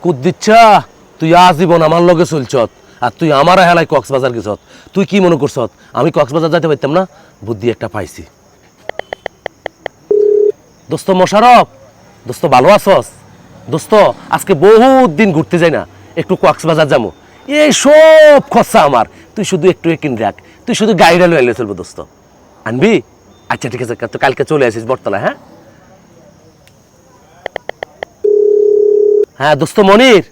কুদ্দিচ্ছা তুই আজীবন আমার লগে চলছত আর তুই আমার হেলায় কক্সবাজার গেছত। তুই কি মনে করছত আমি কক্সবাজার যাইতে পারতাম না? বুদ্ধি একটা পাইছি। দোস্ত মোশারফ, দোস্ত ভালো আছস? দোস্ত আজকে বহুত দিন ঘুরতে যাই না, একটু কক্সবাজার যাবো। এই সব খরচা আমার, তুই শুধু একটু কিন রাখ, তুই শুধু গাড়িটা লইলে চলবো। দোস্ত আনবি? আচ্ছা ঠিক আছে, তো কালকে চলে আসিস বটতলা। হ্যাঁ হ্যাঁ দোস্ত মনির,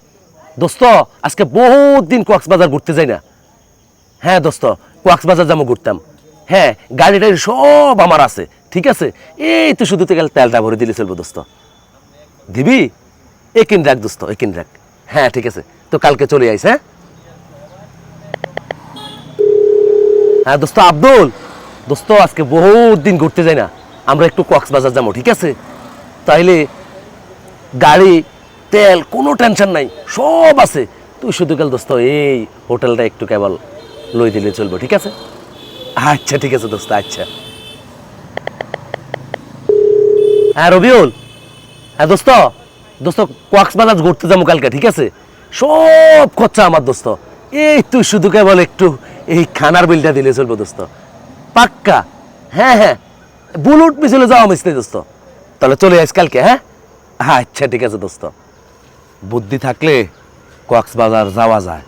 দোস্ত আজকে বহুত দিন কক্সবাজার ঘুরতে যাই না। হ্যাঁ দোস্ত কক্সবাজার যাবো ঘুরতাম। হ্যাঁ গাড়িটাই সব আমার আছে, ঠিক আছে। এই তো শুধু তো তেলটা ভরে দিলে চলবো। দোস্ত দিবি? একিন রাখ দোস্ত, একিন রাখ। হ্যাঁ ঠিক আছে, তো কালকে চলে আইস। হ্যাঁ হ্যাঁ দোস্ত আব্দুল, দোস্ত আজকে বহুত দিন ঘুরতে যাই না, আমরা একটু কক্সবাজার যাবো, ঠিক আছে। তাইলে গাড়ি তেল কোনো টেনশন নাই, সব আছে। তুই শুধু কাল দোস্ত এই হোটেলটা একটু কেবল লই দিলে চলবো, ঠিক আছে। আচ্ছা ঠিক আছে দোস্ত, আচ্ছা। হ্যাঁ রবিউল, হ্যাঁ দোস্ত, দোস্ত কক্সবাজার ঘুরতে যাবো কালকে, ঠিক আছে। সব খরচা আমার দোস্ত, এই তুই শুধু কেবল একটু এই খানার বিলটা দিলে চলবো দোস্ত, পাক্কা। হ্যাঁ হ্যাঁ বুলুট পিছলে যাওয়া মিস নেই দোস্ত। তাহলে চলে আস কালকে। হ্যাঁ আচ্ছা ঠিক আছে দোস্ত, বুদ্ধি থাকলে কক্সবাজার যাওয়া যায়।